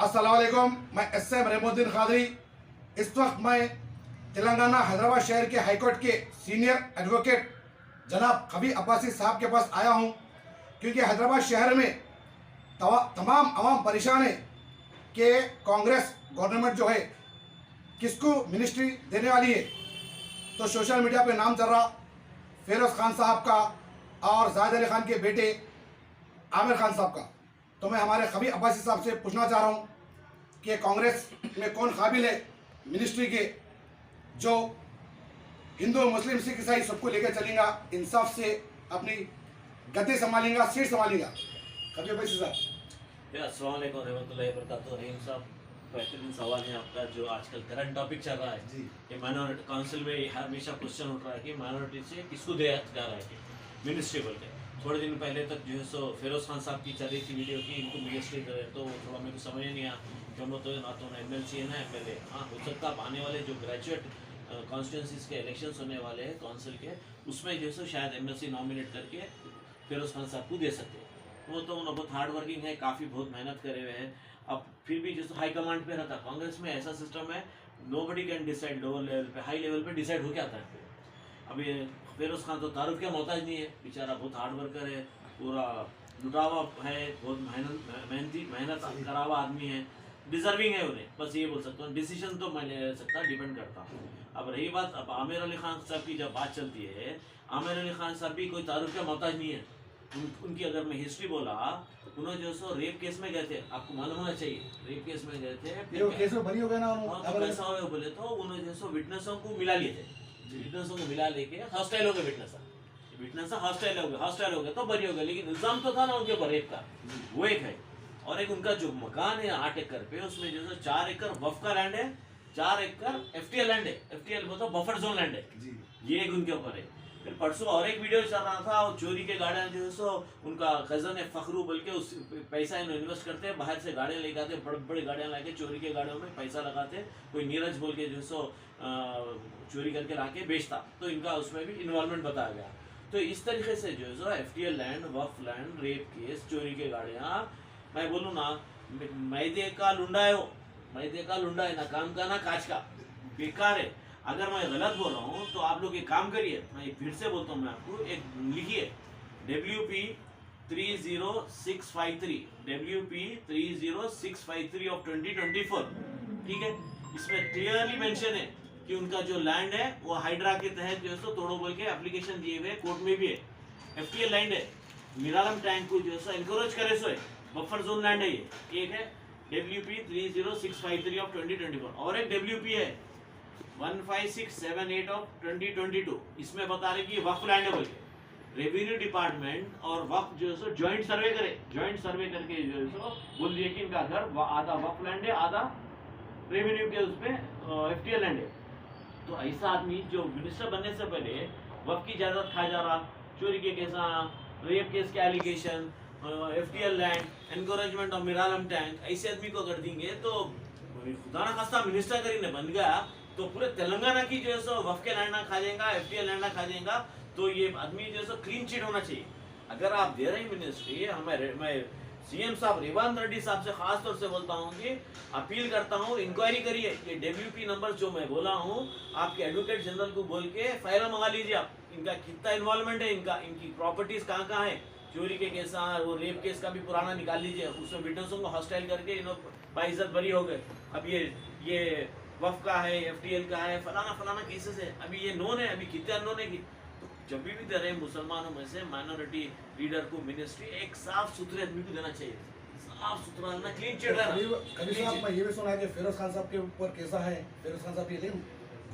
अस्सलाम वालेकुम। मैं एस.एम. रहमुद्दीन खादरी। इस वक्त मैं तेलंगाना हैदराबाद शहर के हाईकोर्ट के सीनियर एडवोकेट जनाब कबीर अब्बासी साहब के पास आया हूं, क्योंकि हैदराबाद शहर में तमाम आवाम परेशान है कि कांग्रेस गवर्नमेंट जो है किसको मिनिस्ट्री देने वाली है। तो सोशल मीडिया पे नाम चल रहा फिरोज खान साहब का और जाहिद अली खान के बेटे आमिर खान साहब का। तो मैं हमारे कबीर अब्बासी साहब से पूछना चाह रहा हूँ कि कांग्रेस में कौन काबिल है मिनिस्ट्री के, जो हिंदू मुस्लिम सिख ईसाई सबको लेकर चलेगा, इंसाफ से अपनी गद्दी संभालेगा, सीट संभालेगा। कबीर अब्बासी साहब। अस्सलाम वालेकुम रहमतुल्लाहि व बरकातुहू। रहीम साहब, बेहतरीन सवाल है आपका। जो आजकल करंट टॉपिक चल रहा है जी, कि माइनॉरिटी काउंसिल में हमेशा क्वेश्चन उठ रहा है कि माइनॉरिटी से किसको दिया जा रहा है मिनिस्ट्री बोल के। थोड़े दिन पहले तक जो है सो फिरोज खान साहब की चल रही थी वीडियो की इनको मिनिस्ट्री दे, तो थोड़ा मेरे को समझ नहीं आया कि हम लोग तो ना तो MLC है ना MLA। हाँ, हो सकता है आने वाले जो ग्रेजुएट कॉन्स्टिट्यूंसीज के इलेक्शंस होने वाले हैं काउंसिल के, उसमें जो है सो शायद MLC नॉमिनेट करके फिरोज खान साहब को दे सकते हैं। वो तो उन्होंने बहुत हार्ड वर्किंग है, काफ़ी बहुत मेहनत करे हुए हैं। अब फिर भी जैसे हाई कमांड पे रहता कांग्रेस में ऐसा सिस्टम है, nobody can decide lower level पे, हाई लेवल पे डिसाइड हो क्या आता है। अभी फिरोज खान तो तारुफ का मोहताज नहीं है, बेचारा बहुत हार्ड वर्कर है, पूरा लुटावा है, बहुत मेहनत करा हुआ आदमी है, डिजर्विंग है उन्हें, बस ये बोल सकता हूँ। डिसीजन तो मैं ले सकता, डिपेंड करता। अब रही बात अब आमिर अली खान साहब की जब बात चलती है, आमिर अली खान साहब भी कोई तारुफ का मोहताज नहीं है। उनकी अगर मैं हिस्ट्री बोला, उन्होंने जो सो रेप केस में गए थे, आपको मालूम होना चाहिए, रेप केस में गए थे, केस में बरी हो गए ना तो कैसा हुआ बोले तो उन्होंने जो सो विटनेसों को मिला लिए थे, विटनेसों को मिला लेके हॉस्टाइल हो गए, विटनेस हॉस्टाइल हो गए तो बरी हो गए, लेकिन इल्जाम तो था ना उनके ऊपर रेप का, वो एक है। और एक उनका जो मकान है 8 एकड़ पे, उसमें जो 4 एकड़ वफ का लैंड है, 4 एकड़ FTL लैंड है, FTL मतलब बफर जोन लैंड है, ये एक उनके ऊपर है। फिर परसों और एक वीडियो चल रहा था, और चोरी के गाड़ियाँ जो है सो उनका कजन है फखरू बोल के, उस पैसा इन्वेस्ट करते हैं, बाहर से गाड़ियाँ लेके आते, बड़े बड़ी गाड़ियाँ लाके चोरी के गाड़ियों में पैसा लगाते, कोई नीरज बोल के जो है सो चोरी करके लाके बेचता, तो इनका उसमें भी इन्वॉल्वमेंट बताया गया। तो इस तरीके से जो है सो FTL लैंड, वफ लैंड, रेप केस, चोरी के गाड़ियाँ, मैं बोलूँ ना मैदे का लुंडा है, वो मैदे का लुंडा है, ना काम का ना काज का, बेकार है। अगर मैं गलत बोल रहा हूँ तो आप लोग एक काम करिए, मैं फिर से बोलता हूँ, मैं आपको एक लिखिए WP 30653, WP 30653 ऑफ 2024, ठीक है। इसमें क्लियरली मेंशन है कि उनका जो लैंड है वो हाइड्रा के तहत जो है सो तोड़ो बोल के एप्लीकेशन दिए हुए, कोर्ट में भी है। FTL लैंड है, मिरालम टैंक को जो है सो एनकरेज करे सो है, बफर जोन लैंड है ये, एक है WP 30653 ऑफ 2024, और एक WP है 15678 ऑफ 2022, इसमें बता रहे कि ये वक्फ लैंड है बोल के। रेवेन्यू डिपार्टमेंट और वक्फ जो है सो ज्वाइंट सर्वे करे, ज्वाइंट सर्वे करके जो है सो बोल दिए कि इनका घर आधा वक्फ लैंड है, आधा रेवेन्यू के उसमें FTL लैंड है। तो ऐसा आदमी जो मिनिस्टर बनने से पहले वक्फ की जायदाद खा जा रहा, चोरी के केस, रेप केस के allegation, FTL land, encroachment of Miralam tank, ऐसे आदमी को कर देंगे तो खुदा ना खास्ता मिनिस्टर अगर इन्हें बन गया तो पूरे तेलंगाना की जो है सो वफ के लैंड ना खा जाएगा, FTL लैंड ना खा जाएगा। तो ये आदमी जो है सो क्लीन चिट होना चाहिए। अगर आप दे रहे हैं मिनिस्ट्री, मैं CM साहब रेवंत रेड्डी साहब से खास तौर से बोलता हूँ कि अपील करता हूँ, इंक्वायरी करिए, ये WP नंबर जो मैं बोला हूँ आपके एडवोकेट जनरल को बोल के फाइल मंगा लीजिए आप, इनका कितना इन्वॉल्वमेंट है, इनकी प्रॉपर्टीज कहाँ कहाँ है, चोरी के केस, वो रेप केस का भी पुराना निकाल लीजिए, उसमें विटनेसों को हॉस्टाइल करके बाइज्जत बरी हो गए। अब ये वफ का है, FTL का है, फलाना केसेस है, अभी ये नोन है, अभी कितने अननोन है कि। तो जब भी दे रहे मुसलमानों में से माइनॉरिटी लीडर को मिनिस्ट्री, एक साफ सुथरे आदमी को देना चाहिए, साफ सुथरा ना, क्लीन चिट रहना। कभी साहब मैं ये भी सुना है कि फिरोज खान साहब के ऊपर कैसा है, फिरोज खान साहब ये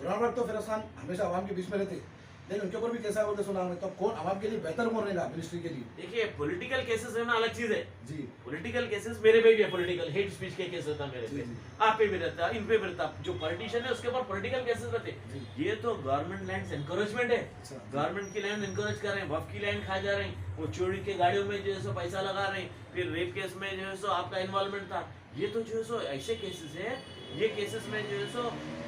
गुनाहगार, तो फिरोज खान हमेशा आवाम के बीच में रहते, लेकिन उनके ऊपर भी कैसा है सुना है, तो कौन आवाम के लिए बेहतर कौन रहेगा मिनिस्ट्री के लिए? देखिए, पॉलिटिकल केसेस है ना, अलग चीज है जी। पॉलिटिकल केसेस मेरे पे भी है, पॉलिटिकल हेट स्पीच के केस रहता मेरे पे, आप पे भी रहता, इन पे भी रहता, जो पॉलिटिशियन है उसके ऊपर पॉलिटिकल केसेस रहते। ये तो गवर्नमेंट लैंड एनकरेजमेंट है, गवर्नमेंट की लैंड एनकरेज कर रहे हैं, वफ की लैंड खा जा रहे हैं, वो चोरी के गाड़ियों में जो है सो पैसा लगा रहे हैं, फिर रेप केस में जो है सो आपका इन्वॉल्वमेंट था। ये तो जो है सो ऐसे केसेस है, ये केसेस में जो है सो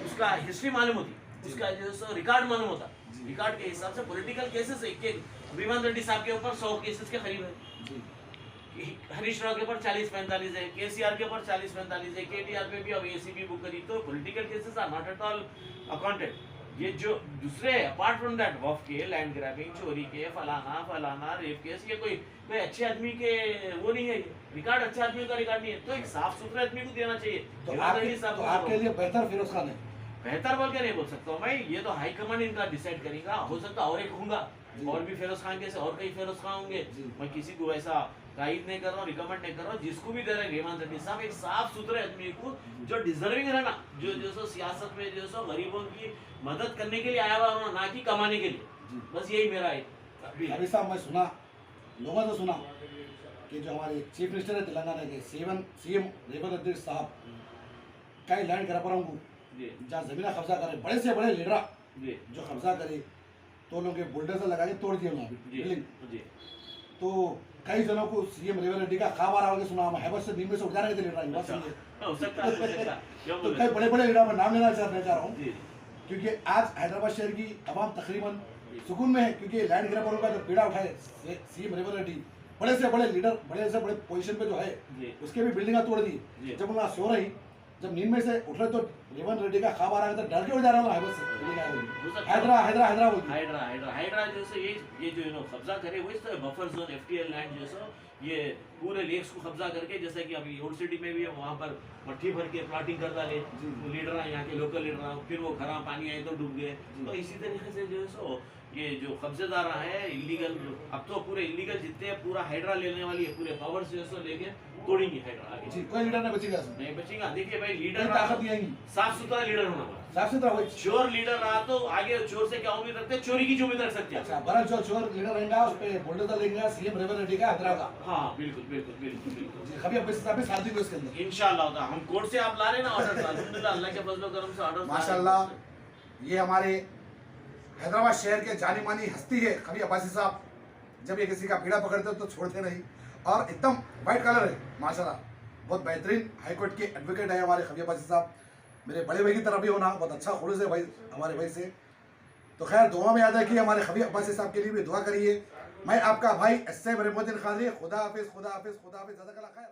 उसका हिस्ट्री मालूम होती, उसका जो है सो रिकॉर्ड मालूम होता, रिकॉर्ड के हिसाब से पॉलिटिकल केसेस एक रेवंत रेड्डी साहब के ऊपर 100 केसेस के करीब है। हरीश राव के ऊपर 40-45 है, केसीआर के ऊपर 40-45 है, केटीआर पे भी अब एसीबी बुक करी। तो political cases are not at all accounted. ये जो दूसरे अपार्ट फ्रॉम दैट वफ के, लैंड ग्रैबिंग, चोरी के, फलाना रेप केस, ये कोई अच्छे आदमी के वो नहीं है। रिकॉर्ड अच्छे आदमी का रिकॉर्ड नहीं है, तो एक साफ सुथरे आदमी को देना चाहिए। तो तो आपके लिए बेहतर फिरोज खान है? बेहतर बोल के नहीं बोल सकता हूँ मैं, ये तो हाईकमांड इनका डिसाइड करेगा। हो सकता और एक होगा, और भी फिरोज खान के और कई फिरोज खान होंगे। मैं किसी को ऐसा गाइड नहीं कर रहा हूँ, रिकमेंड नहीं कर रहा हूँ। जिसको भी दे रहे हैं रेवंत रेड्डी साहब एक साफ सुथरे आदमी को, जो डिजर्विंग है ना, जो सो सियासत में जो सो गरीबों की मदद करने के लिए आया हुआ हो, ना कि कमाने के लिए। बस यही मेरा है। अभी साहब मैं सुना, लोगों से सुना कि जो हमारे चीफ मिनिस्टर है तेलंगाना के सीएम रेवंत रेड्डी साहब कई लैंड ग्रैबरों को जहाँ जमीन कब्जा करे, बड़े से बड़े लीडर जो कब्जा करे, तो लोग बुलडोजर लगा के तोड़ दिए बिल्डिंग। तो कई जनों को सीएम रेवंत रेड्डी का खाब आ रहा होगा, सुना हैबत से नींद में से उठ जाने के लीडर। तो कई बड़े बड़े लीडर मैं नाम लेना चाह रहा हूँ, क्योंकि आज हैदराबाद शहर की तमाम तकरीबन सुकून में है, क्योंकि लैंड ग्रैबरों का जो पीड़ा उठाए सीएम रेवंत रेड्डी, बड़े से बड़े लीडर, बड़े से बड़े पोजीशन पे जो है, उसके भी बिल्डिंग तोड़ दी। जब उन्हें सो रही, जब नींद में से उठ रहे, तो रेवंत रेड्डी का खाब आ रहा है, तो डर के उठ जा रहा हूँ हैदरा जैसे ये जो नो कब्जा करे, वो इस तरह बफर जोन एफटीएल लैंड जैसा ये पूरे लेक्स को कब्जा करके, जैसे कि अभी ओल्ड सिटी में भी है, वहाँ पर मट्टी भर के प्लॉटिंग कर डाले लीडर, यहाँ के लोकल लीडर, फिर वो खराब पानी आए तो डूब गए। तो इसी तरीके से जो है सो ये जो कब्जेदार है इलीगल, अब तो पूरे इलीगल जितने पूरा हाइड्रा लेने वाली है, पूरे पावर से जो लेके तोड़ेंगे हाइड्रा आगे। जी, कोई लीडर नहीं बचेगा, नहीं बचेगा। देखिए भाई, लीडर ताकत नहीं आएगी, साफ सुथरा लीडर होना पड़ा। साफ सुथरा हो। चोर लीडर रहा तो आगे चोर से क्या उम्मीद रखते हैं, चोरी की जो उम्मीद रख सकते हैं। अच्छा, बड़ा जो चोर लीडर रहेगा उस पे बुलडोजर लेंगे सीएम रेवंत रेड्डी का हैदरा का। हाँ बिल्कुल बिल्कुल बिल्कुल बिल्कुल। कभी अब साहब शादी को इसके अंदर इंशाल्लाह हम कोर्ट से आप ला रहे ना ऑर्डर, अल्हम्दुलिल्लाह अल्लाह के फजल करम से ऑर्डर माशाल्लाह। ये हमारे हैदराबाद शहर के जानी मानी हस्ती है खबी अब्बासी साहब। जब ये किसी का पीड़ा पकड़ते हो तो छोड़ते नहीं, और एकदम वाइट कलर है माशाल्लाह, बहुत बेहतरीन हाईकोर्ट के एडवोकेट है हमारे खबी अब्बासी साहब। मेरे बड़े भाई की तरह भी होना बहुत अच्छा खुलूस है भाई हमारे भाई से। तो खैर दुआ में याद है कि हमारे खबी अब्बासी साहब के लिए भी दुआ करिए। मैं आपका भाई एस एम रहीमुद्दीन खादरी। खुदा हाफिज, खुदा हाफिज, खुदा हाफिज, जज़ाकल्लाह खैर।